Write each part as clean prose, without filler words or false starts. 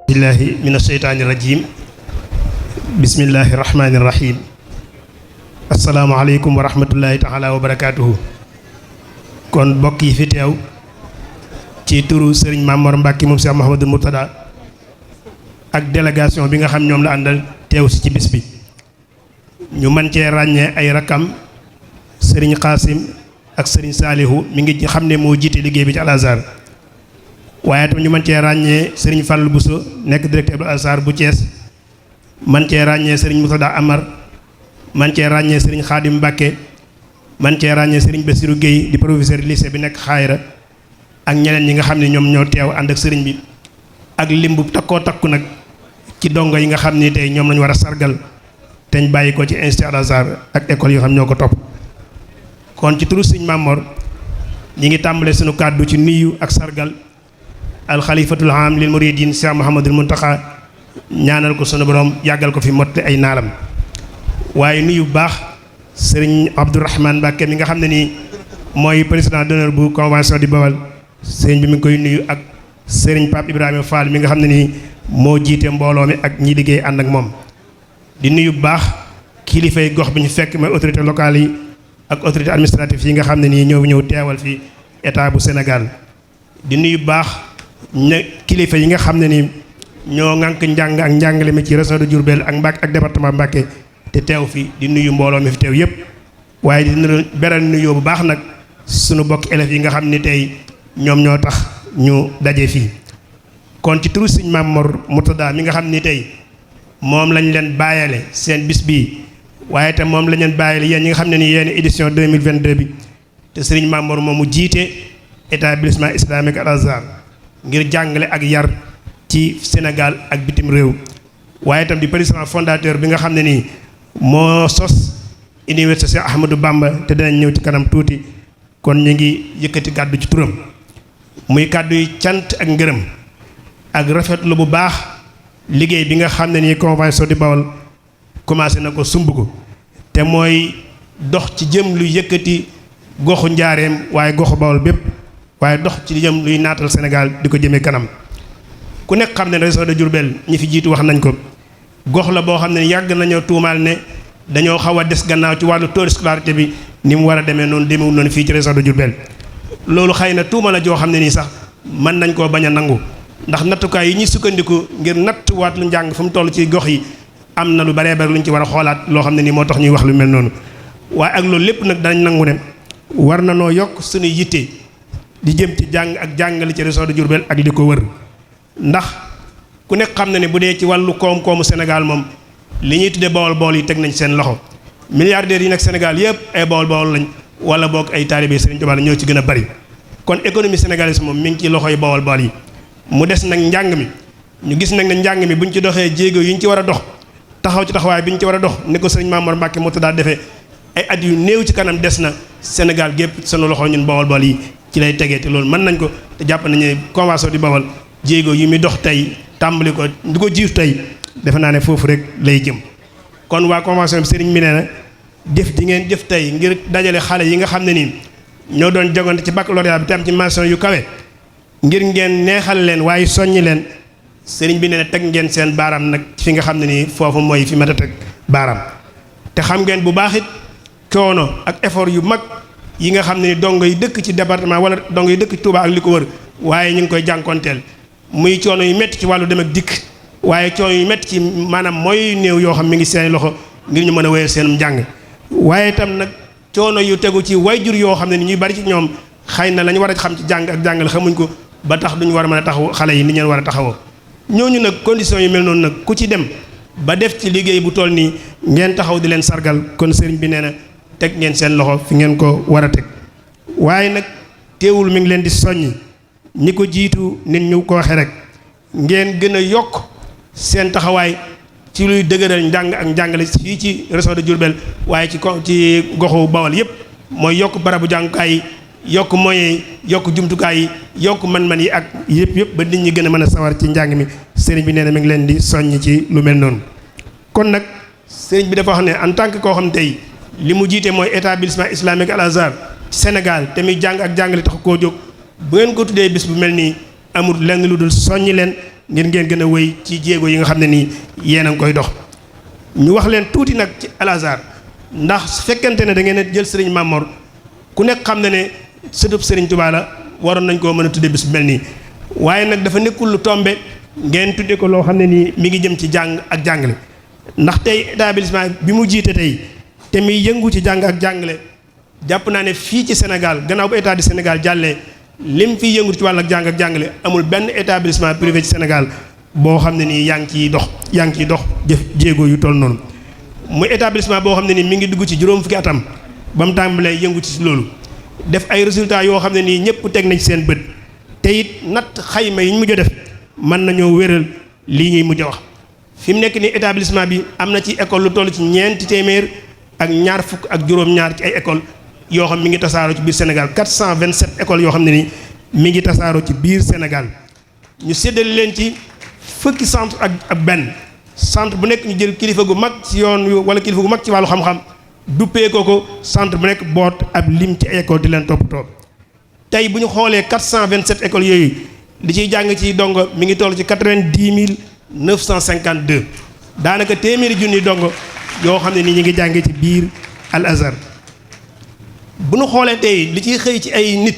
billahi mina sheytaani rajim bismillahi rahmaani rahim asalaamaaleykum wa rahmatullahi taala wa barakaatuhu. kon mbokk yi fi teew ci turu Serigne Mamor Mbacke moom Cheikh Mouhamadou Mourtada ak délégation bi nga xam ñoom la àndal teew si ci bis bi ñu mën cee ràññee ay rakam Serigne Xaasim ak Serigne Saalihu mi ngi xam ne moo jiite liggéey bi ci Al Azhar waaye tam ñu mën cee ràññee Serigne Fallou Bousso nekk directeur bu Al Azhar bu Thiès man cee ràññee Serigne Mourtada Amar man cee ràññee Serigne Khadim Mbacke man cee ràññee Serigne Bassirou Gueye di professeur lycée bi nekk Xaayra ak ñeneen ñi nga xam ne ñoom ñoo teew ànd ak Serigne bi ak lim bu takkoo takku nag ci dongo yi nga xam ni tey ñoom lañu war a sargal te ñu bàyyi ko ci institut Al Azhar ak école yoo xam ñoo ko topp. kon ci turu Serigne Mamor ñi ngi tàmbale sunu kàddu ci nuyu ak sargal alxalifatul am lil muridin Cheikh Mouhamadul Mountakha ñaanal ko sunu borom yàggal ko fi motte ay naalam waaye nuyu bu baax Serigne Abdourahmane Mbacke mi nga xam ne nii mooy président d'honneur bu convention di Bawal sëriñ bi mi ngi koy nuyu ak Serigne Pape Ibrahima Fall mi nga xam ne nii moo jiite mbooloo mi ak ñi liggéey ànd ak moom. di nuyu bu baax kilifay gox bi ñu fekk mooy autorité locale yi ak autorité administrative yi nga xam ne nii ñoo ñëw teewal fi état bu Sénégal. di nuyu bu baax kilifa yi nga xam ne nii ñoo ŋànk njàng ak njàngale mi ci région de Diourbel ak Mbacke ak département Mbacke te teew fi di nuyu mbooloo mi fi teew yëpp waaye di beral nuyoo bu baax nag sunu bokk élèves yi nga xam ni tey ñoom ñoo tax ñu daje fii. kon ci turu Serigne Mamor Mourtada mi nga xam ni tey moom lañ leen bàyyale seen bis bii waaye te moom lañ leen bàyyale yéen ñi nga xam ne ni yéen édition 2022 bi te Serigne Mamor moom mu jiite établissement islamique Al Azhar ngir jàngale ak yar ci Sénégal ak bitim réew waaye itam di président fondateur bi nga xam ne nii moo sos université Cheikh Ahmadou Bamba te dinañ ñëw ci kanam tuuti kon ñu ngi yëkkati kàddu ci turam muy kàddu yi cant ak ngërëm ak rafetlu bu baax liggéey bi nga xam ne nii convention di Bawal commencé na ko sumb ko te mooy dox ci jëm lu yëkkati goxu njaareem waaye goxu Bawal bépp waaye dox ci jëm luy naatal Sénégal di ko jëmee kanam. ku nekk xam ne région de Diourbel ñi fi jiitu wax nañ ko gox la boo xam ne yàgg nañoo tuumaal ne dañoo xaw a des gannaaw ci wàllu taux de scolarité bi ni mu war a demee noonu demewul noonu fii ci région de Diourbel. loolu xëy na tuuma la joo xam ne nii sax mën nañ koo bañ a nangu ndax nattukaay yi ñuy sukkandiku ngir nattuwaat lu njàng fu mu toll ci gox yi am na lu baree bari lu ñu ci war a xoolaat loo xam ne nii moo tax ñuy wax lu mel noonu waaye ak loolu lépp nag danañ nangu ne war na noo yokk suñu yitte di jëm ci jàng ak jàngale ci région de Diourbel ak li ko wër. ndax ku nekk xam na ne bu dee ci wàllu koom-koomu Sénégal moom li ñuy tuddee bawol-bawol yi teg nañ seen loxo milliardaires yi nekk Sénégal yëpp ay bawol-bawol lañ wala boog ay taalibe Serigne Touba ñoo ci gën a bari. kon économie sénégalaise moom mi ngi ci loxoy bawol-bawol yi mu des nag njàng mi ñu gis nag ne njàng mi buñ ci doxee jéego yi ñu ci war a dox taxaw ci taxawaay bi ñu ci war a dox ni ko Serigne Mamor Mbacke Mourtada defee ay at yu néew ci kanam des na Sénégal gépp sunu loxo ñun bawol-bawol yi ci lay tegee te loolu mën nañ ko te jàpp nañu ne convention di Bawal jéego yi muy dox tey tàmbali ko du ko jiitu tey defe naa ne foofu rek lay jëm. kon waa convention bi sëriñ bi nee na jëf di ngeen jëf tey ngir dajale xale yi nga xam ne nii ñoo doon jogante ci baccalauréat bi te am ci mention yu kawe ngir ngeen neexal leen waaye soññi leen sëriñ bi nee na teg ngeen seen baaraam nag fi nga xam ne nii foofu mooy fi mat a teg baaraam. te xam ngeen bu baax it coono ak effort yu mag yi nga xam ne ni dongo yi dëkk ci département wala dongo yi dëkk ci Touba ak li ko wër waaye ñu ngi koy jànkonteel muy coono yu métti ci wàllu dem ak dikk waaye coono yu métti ci maanaam mooy néew yoo xam mi ngi seen loxo ngir ñu mën a wéyal seenum njàng waaye itam nag coono yu tegu ci wayjur yoo xam ne ni ñuy bari ci ñoom xëy na la ñu war a xam ci jàng ak jàngale xamuñ ko ba tax duñu war a mën a taxaw xale yi ni ñeen war a taxawoo ñooñu nag conditions yu mel noonu nag ku ci dem ba def ci liggéey bu toll nii ngeen taxaw di leen sargal kon sëriñ bi nee na teg ngeen seen loxo fi ngeen ko war a teg waaye nag teewul mi ngi leen di soññi ñi ko jiitu nit ñu ko waxee rek ngeen gën a yokk seen taxawaay ci luy dëgëral njàng ak njàngale fii ci région de Diourbel waaye ci goxu Bawol yëpp mooy yokk barabu jàngukaay yi yokk moyens yi yokk jumtukaay yi yokk man-man yi ak yëpp ba nit ñi gën a mën a sawar ci njàng mi sëriñ bi nee na mi ngi leen di soññ ci lu mel noonu. kon nag sëriñ bi dafa wax ne en tant que koo xam tey li mu jiite mooy établissement islamique Al Azhar Sénégal te muy jàng ak jàngale tax koo jóg bu ngeen ko tuddee bis bu mel nii amul lenn lu dul soññi leen ngir ngeen gën a wéy ci jéego yi nga xam ne nii yéen a ngi koy dox. ñu wax leen tuuti nag ci Al Azhar ndax su fekkente ne da ngeen a jël sëriñ Mamor ku nekk xam na ne sëtub sëriñ Touba la waroon nañ koo mën a tuddee bis bu mel nii waaye nag dafa nekkul lu tombe ngeen tuddee ko loo xam ne nii mi ngi jëm ci jàng ak jàngale ndax tey établissement bi mu jiite tey te muy yëngu ci jàng ak jàngale jàpp naa ne fii ci Sénégal gannaaw bu état du Sénégal jàllee lim fi yëngu ci wàll ak jàng ak jàngale amul benn établissement privé ci Sénégal boo xam ne nii yaa ngi ciy dox jëf jéego yu toll noonu muy établissement boo xam ne nii mi ngi dugg ci juróom fukki atam ba mu tàmbalee yëngu ci loolu def ay résultats yoo xam ne nii ñëpp teg nañ ci seen bët te it natt xayma yi ñu mujj a def mën nañoo wéral lii ñuy mujj a wax fi mu nekk nii établissement bi am na ci école lu toll ci ñeenti téeméer ak ñaar fukk ak juróom-ñaar ci ay école yoo xam mi ngi tasaaroo ci biir Sénégal 427 écoles yoo xam ne nii mi ngi tasaaroo ci biir Sénégal ñu séddale leen ci fukki centre ak benn centre bu nekk ñu jël kilifa gu mag ci yoon yu wala kilifa gu mag ci wàllu xam-xam duppee ko centre bu nekk boot ab lim ci école di leen toppatoo tey bu ñu xoolee 427 écoles yooyu li ciy jàng ci dongo mi ngi toll ci 90 952 daanaka téeméeri junni dongo yoo xam ne ni ñu ngi jàngee ci biir Al Azhar bu ñu xoolee tey li ciy xëy ci ay nit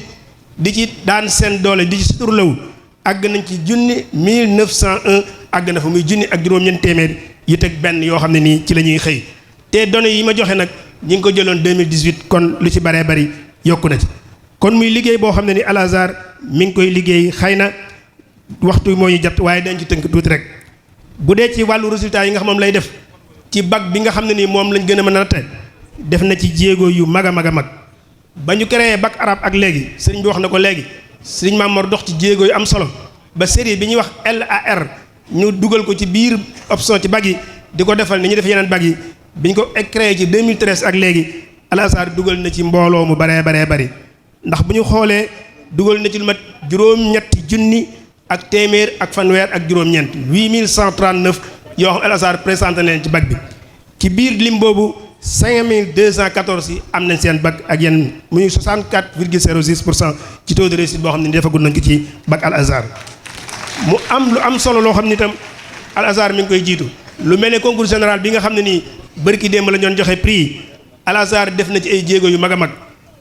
di ci daan seen doole di ci suturlawu àgg nañ ci junni 1901 àgg na fa muy junni ak juróom-ñeent téeméer yi teg benn yoo xam ne nii ci la ñuy xëy te données yi ma joxe nag ñi ngi ko jëloon 2018 kon lu ci baree bari yokku na ci kon muy liggéey boo xam ne ni Al Azhar mi ngi koy liggéey xëy na waxtu moo ñu jot waaye dañ ci tënk tuuti rek bu dee ci wàllu résultat yi nga xam moom lay def ci bac bi nga xam ne nii moom lañ gën a mën a natte def na ci jéego yu mag a mag a mag ba ñu créé bac arabe ak léegi sëriñ bi wax na ko léegi sëriñ Mamor dox ci jéego yu am solo ba série bi ñuy wax LAR ñu dugal ko ci biir option ci bac yi di ko defal ni ñu def yeneen bac yi bi ñu ko créé ci 2013 ak léegi Al Azhar dugal na ci mbooloo mu baree bari ndax bu ñu xoolee dugal na ci lu mat juróom-ñetti junni ak téeméer ak fanweer ak juróom-ñeent 8139 yoo xam Al Azhar présenté leen ci bac bi ci biir lim boobu 5214 yi am nañ seen bac ak yenn muy 64,06% ci taux de réussite boo xam ne defagul nañ ko ci bac Al Azhar mu am lu am solo loo xam ni itam Al Azhar mi ngi koy jiitu lu mel ne concours général bi nga xam ne nii bërki démb la ñoon joxe prix yi Al Azhar def na ci ay jéego yu mag a mag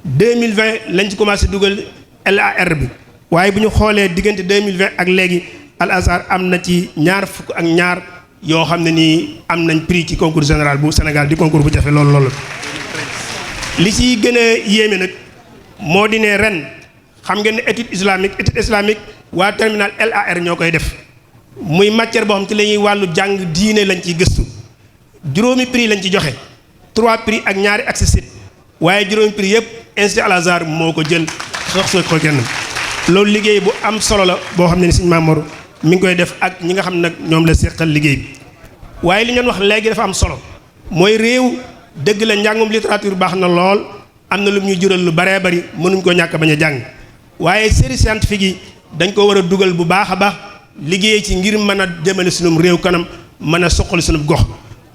2020 lañ ci commencé dugal LAR bi waaye bu ñu xoolee diggante 2020 ak léegi Al Azhar am na ci ñaar fukk ak ñaar yoo xam ne nii am nañ prix ci concours général bu Sénégal di concours bu jafe loolu li ci gën a yéeme nag moo di ne ren xam ngeen ne étude islamique waa terminal LAR ñoo koy def muy matière boo xam ci la ñuy wàllu jàng diine lañ ciy gëstu juróomi prix lañ ci joxe 3 prix ak ñaari accessit waaye juróomi prix yëpp institut Al Azhar moo ko jël sox ko kenn loolu liggéey bu am solo la boo xam ne ni Sëriñ Mamor mi ngi koy def ak ñi nga xam nag ñoom la seqal liggéey bi waaye li ngeen wax léegi dafa am solo mooy réew dëgg la njàngum littérature baax na lool am na lu ñu jural lu baree bari mënuñ ko ñàkk bañ a jàng waaye série scientifique yi dañ ko war a dugal bu baax a baax liggéey ci ngir mën a jëmale sunum réew kanam mën a suqali sunub gox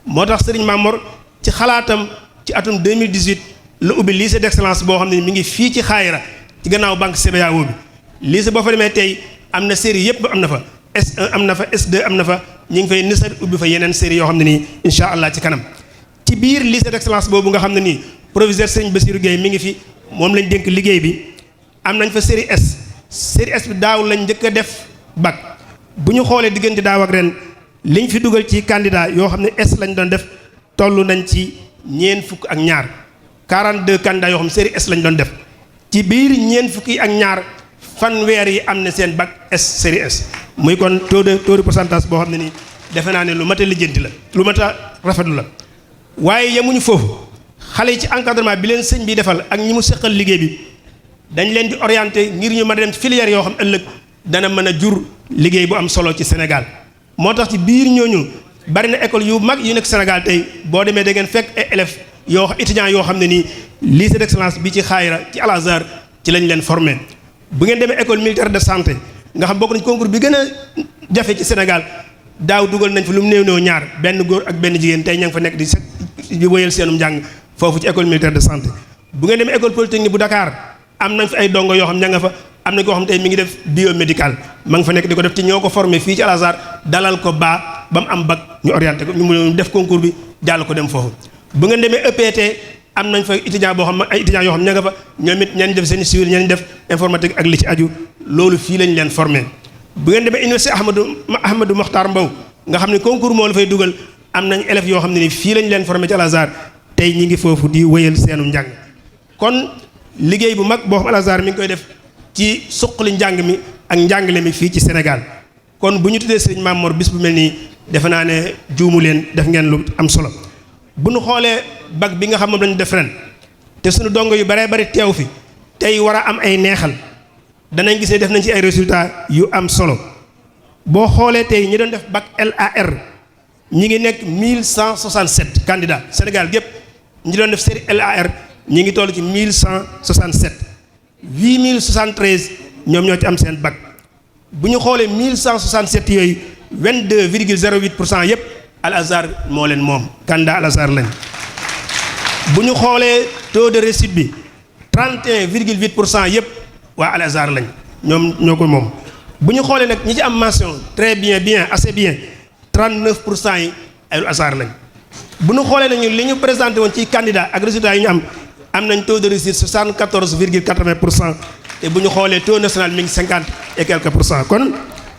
moo tax Sëriñ Mamor ci xalaatam ci atum 2018 la ubbi lycée d'excellence boo xam ne mi ngi fii ci Xaayra ci gannaaw banque CBAO bi lycée boo fa demee tey am na série yëpp am na fa S1 am na fa S2 am na fa ñu ngi fay nisar ubbi fa yeneen série yoo xam ne nii incha allah ci kanam ci biir lycée d'excellence boobu nga xam ne nii proviseur Serigne Bassirou Gueye mi ngi fi moom lañ dénk liggéey bi am nañ fa série S bi daaw lañ njëkk a def bac bu ñu xoolee diggante daaw ak ren liñ fi dugal ci candidat yoo xam ne S lañ doon def toll nañ ci ñeent fukk ak ñaar 42 candidats yoo xam ne série S lañ doon def ci biir ñeent fukki ak ñaar fanweer yi am na seen bac S série S muy kon taux de pourcentage boo xam ne nii defe naa ne lu mat a lijjanti la lu mat a rafetlu la waaye yemuñu foofu xale yi ci encadrement bi leen sëñ bi defal ak ñi mu seqal liggéey bi dañ leen di orienté ngir ñu mën a dem filière yoo xam ëllëg dana mën a jur liggéey bu am solo ci Sénégal moo tax ci biir ñooñu bari na école yu mag yu nekk Sénégal tey boo demee da ngeen fekk ay élèves yoo étudiants yoo xam ne nii lycée d'excellence bi ci Xaayra ci Al Azhar ci lañ leen formé bu ngeen demee école militaire de santé nga xam bokk nañ concours bi gën a jafe ci Sénégal daaw dugal nañ fa lu mu néew ñaar benn góor ak benn jigéen tey ña ngi fa nekk di wéyal seenum njàng foofu ci école militaire de santé bu ngeen demee école polytechnique bu Dakar am nañ fa ay dongo yoo xam ña nga fa am na koo xam tey mi ngi def biomédical ma nga fa nekk di ko def ci ñoo ko formé fii ci Al Azhar dalal ko ba mu am bac ñu orienté ko ñu mu def concours bi jàll ko dem foofu. bu ngeen demee EPT am nañ fa étudiant boo xam ay étudiants yoo xam ña nga fa ñoom it ñenn def seen civil ñenn def informatique ak li ci aju loolu fii lañ leen formé. bu ngeen demee université Ahmadou Mokhtar Mbow nga xam ne concours moo la fay dugal am nañ élèves yoo xam ne ni fii lañ leen formé ci Al Azhar tey ñi ngi foofu di wéyal seenu njàng. kon liggéey bu mag boo xam Al Azhar mi ngi koy def ci suqali njàng mi ak njàngale mi fii ci Sénégal kon bu ñu tuddee Serigne Mame Mor bis bu mel nii defe naa ne juumu leen def ngeen lu am solo. bu ñu xoolee bac bi nga xam moom lañu def ren te suñu dongo yu baree bari teew fi tey war a am ay neexal danañ gis ne def nañ ci ay résultats yu am solo boo xoolee tey ñi doon def bac LAR ñi ngi nekk 1167 candidats Sénégal gépp ñi doon def série LAR ñi ngi toll ci 1167 8073 ñoom ñoo ci am seen bac bu ñu xoolee 1167 yooyu 22,08% yëpp Al Azhar moo leen moom candidat Al Azhar lañ bu ñu xoolee taux de réussite bi 31,8% yëpp waa Al Azhar lañ ñoom ñoo ko moom bu ñu xoolee nag ñi ci am mention très bien bien assez bien 39% yi ay Al Azhar lañ bu ñu xoolee nañu li ñu présenté woon ci candidat ak résultats yi ñu am nañ taux de réussite 74,80% te bu ñu xoolee taux national mi ngi 50 et quelques pour cent kon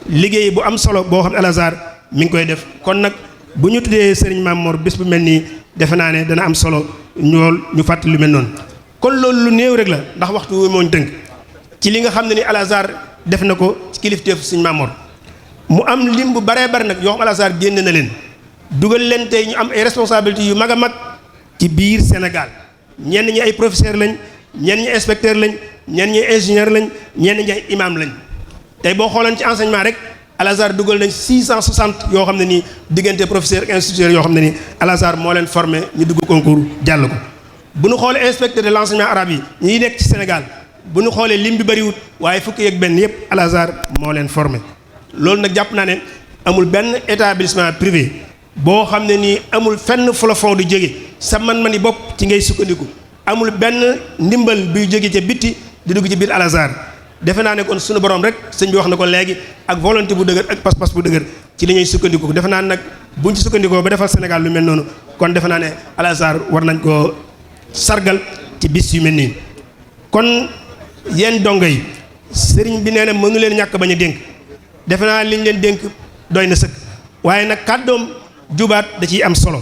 liggéey bu am solo boo xam ne Al Azhar mi ngi koy def kon nag bu ñu tuddee Serigne Mame Mor bés bu mel nii defe naa ne dana am solo ñu fàttali lu mel noonu kon loolu lu néew rek la ndax waxtu wi moo ñu tënk ci li nga xam ne ni Al Azhar def na ko ci kilifteef Serigne Mame Mor mu am lim bu baree bari nag yoo xam Al Azhar génne na leen dugal leen tey ñu am ay responsabilités yu mag a mag ci biir Sénégal ñenn ñi ay professeur lañ ñenn ñi inspecteur lañ ñenn ñi ingénieur lañ ñenn ñi ay imam lañ tey boo xooleen ci enseignement rek Al Azhar dugal nañ 660 yoo xam ne nii diggante professeur ak instituteur yoo xam ne nii Al Azhar moo leen formé ñu dugg concours jàll ko bu ñu xoolee inspecteur de l'enseignement arabe yi ñi nekk ci Sénégal bu ñu xoolee lim bi bëriwut waaye fukki yeeg benn yëpp Al Azhar moo leen formé loolu nag jàpp naa ne amul benn établissement privé boo xam ne nii amul fenn fu la fond di jóge sa man-mani bopp ci ngay sukkandiku amul benn ndimbal buy jóge ca bitti di dugg ci biir Al Azhar defe naa ne kon suñu borom rek sëñ bi wax na ko léegi ak volonté bu dëgër ak pas-pas bu dëgër ci li ñuy sukkandiku defe naa ne nag buñ ci sukkandikoo ba defal Sénégal lu mel noonu kon defe naa ne Al Azhar war nañ koo sargal ci bis yu mel nii kon yéen dongo yi sëriñ bi nee na mënu leen ñàkk bañ a dénk defe naa liñ leen dénk doy na sëkk waaye nag kàddoom jubaat da ciy am solo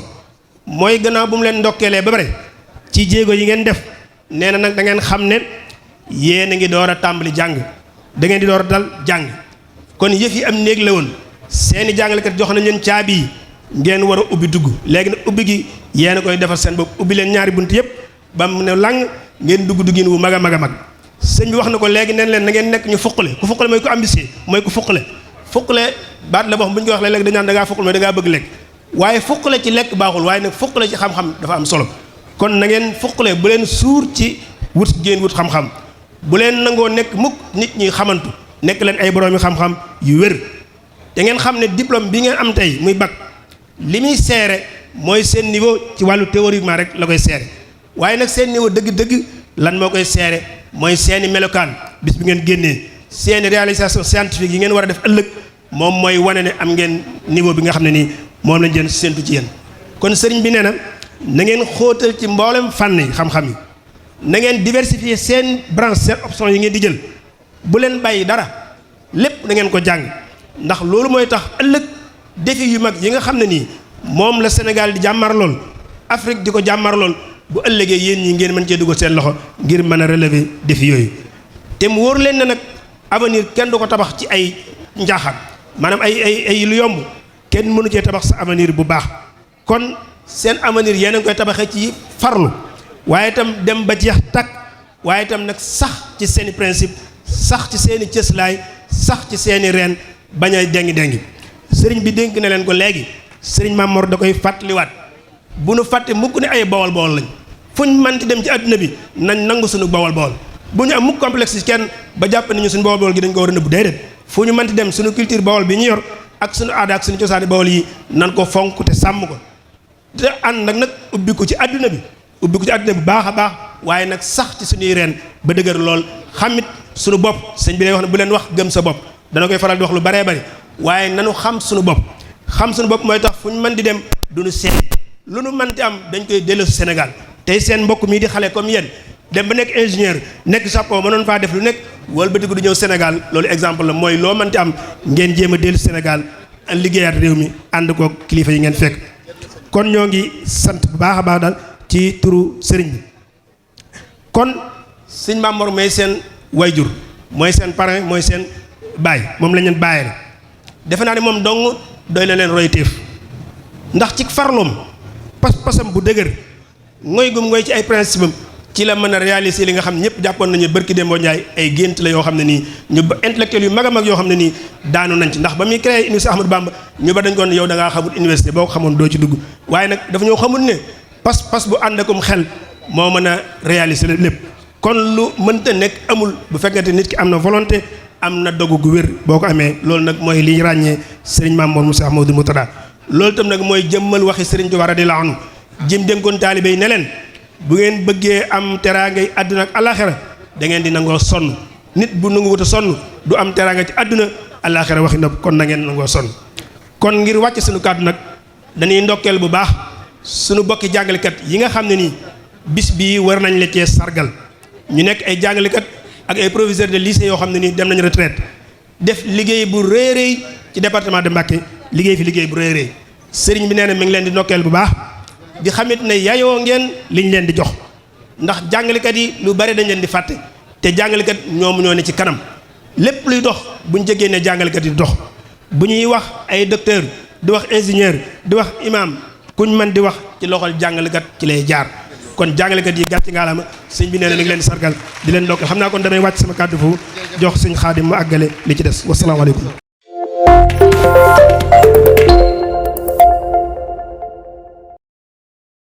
mooy gannaaw bu mu leen ndokkeelee ba bare ci jéego yi ngeen def nee na nag da ngeen xam ne yéen a ngi door a tàmbali jàng da ngeen di door a dal jàng kon yëf yi am néeg la woon seeni jàngalekat jox nañ leen caabi yi ngeen war a ubbi dugg léegi nag ubbi gi yéen a koy defal seen bopp ubbi leen ñaari bunt yëpp ba mu ne lang ngeen dugg duggin wu mag a mag a mag sëñ bi wax na ko léegi neen leen na ngeen nekk ñu fuqale ku fuqale mooy ku ambitieux mooy ku fuqale baat la boo xam bu ñu ko wax léeg-léeg dañu naan da ngaa fuqale mooy da ngaa bëgg lekk waaye fuqale ci lekk baaxul waaye nag fuqale ci xam-xam dafa am solo kon na ngeen fuqale bu leen suur ci wut ngeen wut xam-xam bu leen nangoo nekk mukk nit ñi xamantu nekk leen ay boroomi xam-xam yu wér te ngeen xam ne diplôme bi ngeen am tey muy bac li muy seere mooy seen niveau ci wàllu théoriquement rek la koy seere waaye nag seen niveau dëgg-dëgg lan moo koy seere mooy seeni melokaan bis bi ngeen génnee seeni réalisation scientifique yi ngeen war a def ëllëg moom mooy wane ne am ngeen niveau bi nga xam ne nii moom lañ jën séentu ci yéen kon sëriñ bi nee na na ngeen xóotal ci mboolem fànn yi xam-xam yi na ngeen diversifier seen branche seen option yi ngeen di jël bu leen bàyyi dara lépp na ngeen ko jàng ndax loolu mooy tax ëllëg défi yu mag yi nga xam ne nii moom la Sénégal di jàmmar lool Afrique di ko jàmmar lool bu ëllëgee yéen ñi ngeen mën cee dugal seen loxo ngir mën a relever défi yooyu te mu wóor leen ne nag avenir kenn du ko tabax ci ay njaaxaan maanaam ay lu yomb kenn mënu cee tabax sa avenir bu baax kon seen avenir yéen a ngi koy tabaxee ci farlu waaye itam dem ba jeex takk waaye itam nag sax ci seeni principe sax ci seeni cëslaay sax ci seeni reen bañ a dengi sëriñ bi dénk na leen ko léegi sëriñ Mame Mor da koy fàttaliwaat bu nu fàtte mukk ne ay bawol lañ fuñ manti dem ci àdduna bi nañ nangu suñu bawol bu ñu am mukk complexe ci kenn ba jàpp nañu suñu bawol gi dañ ko war a nëbbu déedéet fu ñu manti dem suñu culture bawol bi ñu yor ak suñu aada ak suñu cosaani bawol yi nan ko fonk te sàmm ko te ànd nag ubbi ko ci àdduna bi baax a baax waaye nag sax ci suñuy reen ba dëgër lool xamit suñu bopp. sëñ bi day wax ne bu leen wax gëm sa bopp, dana koy faral di wax lu baree bari, waaye nanu xam suñu bopp. xam suñu bopp mooy tax fu ñu mën di dem duñu seet lu nu mënti am dañ koy delloo Sénégal. tey seen mbokk mii di xale comme yéen dem ba nekk ingénieur nekk Japon mënoon faa def lu nekk wëlbatiku du ñëw Sénégal, loolu exemple la. mooy loo mënti am ngeen jéem a dellu Sénégal liggéeyaat réew mi ànd ko kilifa yi ngeen fekk. kon ñoo ngi sant bu baax a baax daal ci turu sëriñ bi. kon sëñ Mame Mor mooy seen wayjur, mooy seen parrain, mooy seen baay, moom la leen bàyyee defe naa ne moom dong doy na leen royteef ndax ci farloom pas-pasam bu dëgër ngoy gum ngoy ci ay principe am ci la mën a réaliser li nga xam ñëpp jàppoon nañu barki Demba Ndiaye ay gént la yoo xam ne nii ñu ba intellectuel yu mag a mag yoo xam ne nii daanu nañ ci. ndax ba muy créé université Ahmadou Bamba ñu ba dañ ko yow da ngaa xamul université, boo ko xamoon doo ci dugg. waaye nag dafa ñoo xamul ne pas-pas bu ànd akum xel moo mën a réaliser lépp. kon lu mënta nekk amul bu fekkente nit ki am na volonté, am na dogu gu wér. boo ko amee loolu nag mooy li ràññee Serigne Mame Mor Moussa Ahmadou Moutada. loolu itam nag mooy jëmmal waxi Serigne Touba radiyallahu anhu jëm dénkoon taalibe yi ne leen bu ngeen bëggee am teraangay àdduna ak alaxira da ngeen di nangoo sonn. nit bu nanguwut a sonn du am teraanga ci àdduna, alaxira waxi nopp. kon na ngeen nangoo sonn. kon ngir wàcc suñu kàddu nag dañuy ndokkeel bu baax suñu bokki jàngalekat yi nga xam ne nii bis bii war nañ la cee sargal. ñu nekk ay jàngalekat ak ay professeurs de lycée yoo xam ne nii dem nañ retraite def liggéey bu rëy rëy ci département de Mbacké, liggéey fi liggéey bu rëy rëy. sëriñ bi nee na mi ngi leen di ndokkeel bu baax di xamit ne yayoo ngeen liñ leen di jox, ndax jàngalekat yi lu bari dañ leen di fàtte te jàngalekat ñoom ñoo ne ci kanam. lépp luy dox buñ jegee ne jàngalekat yi di dox. bu ñuy wax ay docteur di wax ingénieur di wax imam kuñ mën di wax ci loxol jàngalekat ci lay jaar. kon jàngalekat yi gàcce ngaalaama sëñ bi nee na mi ngi leen di sargal di leen ndokkeel. xam naa kon damay wàcc sama kàddu foofu jox sëñ Xaadim mu àggale li ci des. wasalaamaaleykum.